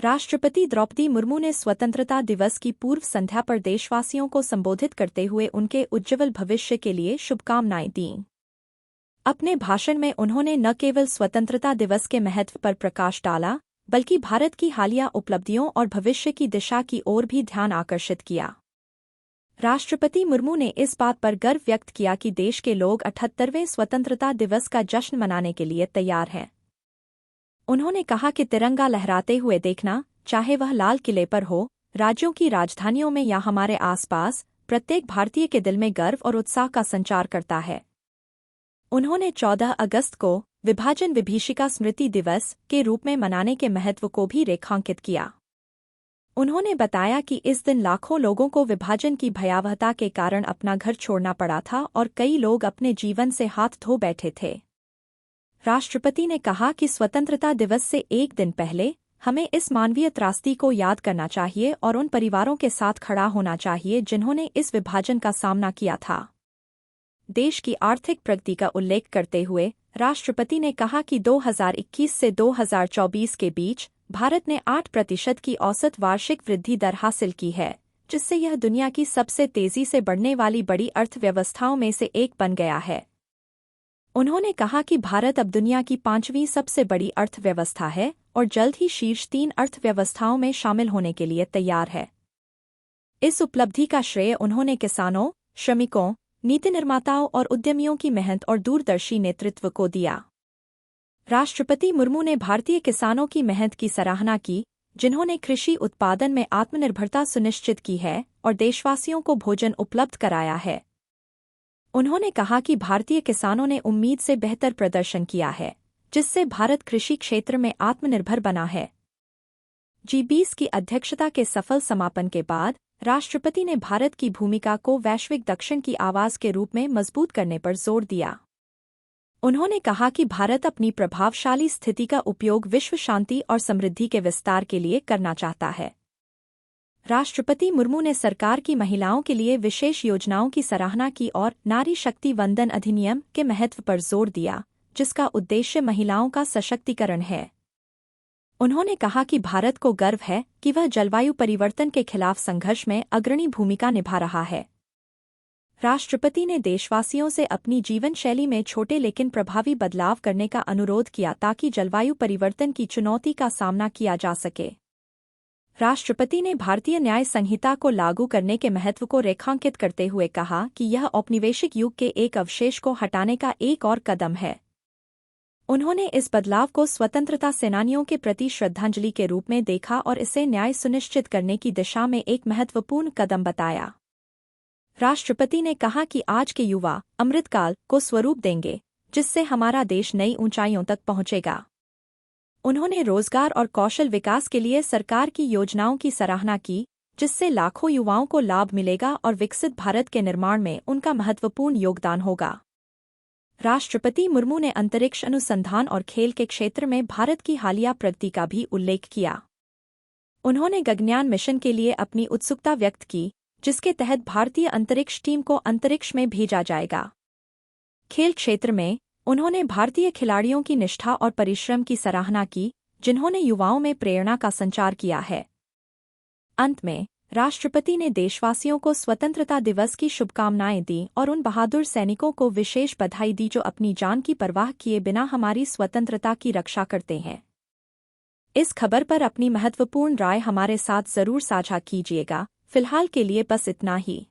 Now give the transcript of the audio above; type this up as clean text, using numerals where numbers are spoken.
राष्ट्रपति द्रौपदी मुर्मू ने स्वतंत्रता दिवस की पूर्व संध्या पर देशवासियों को संबोधित करते हुए उनके उज्ज्वल भविष्य के लिए शुभकामनाएं दीं। अपने भाषण में उन्होंने न केवल स्वतंत्रता दिवस के महत्व पर प्रकाश डाला, बल्कि भारत की हालिया उपलब्धियों और भविष्य की दिशा की ओर भी ध्यान आकर्षित किया। राष्ट्रपति मुर्मू ने इस बात पर गर्व व्यक्त किया कि देश के लोग 78वें स्वतंत्रता दिवस का जश्न मनाने के लिए तैयार हैं। उन्होंने कहा कि तिरंगा लहराते हुए देखना, चाहे वह लाल किले पर हो, राज्यों की राजधानियों में या हमारे आसपास, प्रत्येक भारतीय के दिल में गर्व और उत्साह का संचार करता है। उन्होंने 14 अगस्त को विभाजन विभीषिका स्मृति दिवस के रूप में मनाने के महत्व को भी रेखांकित किया। उन्होंने बताया कि इस दिन लाखों लोगों को विभाजन की भयावहता के कारण अपना घर छोड़ना पड़ा था और कई लोग अपने जीवन से हाथ धो बैठे थे। राष्ट्रपति ने कहा कि स्वतंत्रता दिवस से एक दिन पहले हमें इस मानवीय त्रासदी को याद करना चाहिए और उन परिवारों के साथ खड़ा होना चाहिए जिन्होंने इस विभाजन का सामना किया था। देश की आर्थिक प्रगति का उल्लेख करते हुए राष्ट्रपति ने कहा कि 2021 से 2024 के बीच भारत ने 8% की औसत वार्षिक वृद्धि दर हासिल की है, जिससे यह दुनिया की सबसे तेजी से बढ़ने वाली बड़ी अर्थव्यवस्थाओं में से एक बन गया है। उन्होंने कहा कि भारत अब दुनिया की 5वीं सबसे बड़ी अर्थव्यवस्था है और जल्द ही शीर्ष 3 अर्थव्यवस्थाओं में शामिल होने के लिए तैयार है। इस उपलब्धि का श्रेय उन्होंने किसानों, श्रमिकों, नीति निर्माताओं और उद्यमियों की मेहनत और दूरदर्शी नेतृत्व को दिया। राष्ट्रपति मुर्मू ने भारतीय किसानों की मेहनत की सराहना की, जिन्होंने कृषि उत्पादन में आत्मनिर्भरता सुनिश्चित की है और देशवासियों को भोजन उपलब्ध कराया है। उन्होंने कहा कि भारतीय किसानों ने उम्मीद से बेहतर प्रदर्शन किया है, जिससे भारत कृषि क्षेत्र में आत्मनिर्भर बना है। G20 की अध्यक्षता के सफल समापन के बाद राष्ट्रपति ने भारत की भूमिका को वैश्विक दक्षिण की आवाज के रूप में मजबूत करने पर जोर दिया। उन्होंने कहा कि भारत अपनी प्रभावशाली स्थिति का उपयोग विश्व शांति और समृद्धि के विस्तार के लिए करना चाहता है। राष्ट्रपति मुर्मू ने सरकार की महिलाओं के लिए विशेष योजनाओं की सराहना की और नारी शक्ति वंदन अधिनियम के महत्व पर जोर दिया, जिसका उद्देश्य महिलाओं का सशक्तिकरण है। उन्होंने कहा कि भारत को गर्व है कि वह जलवायु परिवर्तन के खिलाफ संघर्ष में अग्रणी भूमिका निभा रहा है। राष्ट्रपति ने देशवासियों से अपनी जीवन शैली में छोटे लेकिन प्रभावी बदलाव करने का अनुरोध किया ताकि जलवायु परिवर्तन की चुनौती का सामना किया जा सके। राष्ट्रपति ने भारतीय न्याय संहिता को लागू करने के महत्व को रेखांकित करते हुए कहा कि यह औपनिवेशिक युग के एक अवशेष को हटाने का एक और कदम है। उन्होंने इस बदलाव को स्वतंत्रता सेनानियों के प्रति श्रद्धांजलि के रूप में देखा और इसे न्याय सुनिश्चित करने की दिशा में एक महत्वपूर्ण कदम बताया। राष्ट्रपति ने कहा कि आज के युवा अमृतकाल को स्वरूप देंगे, जिससे हमारा देश नई ऊंचाइयों तक पहुंचेगा। उन्होंने रोजगार और कौशल विकास के लिए सरकार की योजनाओं की सराहना की, जिससे लाखों युवाओं को लाभ मिलेगा और विकसित भारत के निर्माण में उनका महत्वपूर्ण योगदान होगा। राष्ट्रपति मुर्मू ने अंतरिक्ष अनुसंधान और खेल के क्षेत्र में भारत की हालिया प्रगति का भी उल्लेख किया। उन्होंने गगनयान मिशन के लिए अपनी उत्सुकता व्यक्त की, जिसके तहत भारतीय अंतरिक्ष टीम को अंतरिक्ष में भेजा जाएगा। खेल क्षेत्र में उन्होंने भारतीय खिलाड़ियों की निष्ठा और परिश्रम की सराहना की, जिन्होंने युवाओं में प्रेरणा का संचार किया है। अंत में राष्ट्रपति ने देशवासियों को स्वतंत्रता दिवस की शुभकामनाएं दी और उन बहादुर सैनिकों को विशेष बधाई दी जो अपनी जान की परवाह किए बिना हमारी स्वतंत्रता की रक्षा करते हैं। इस खबर पर अपनी महत्वपूर्ण राय हमारे साथ जरूर साझा कीजिएगा। फिलहाल के लिए बस इतना ही।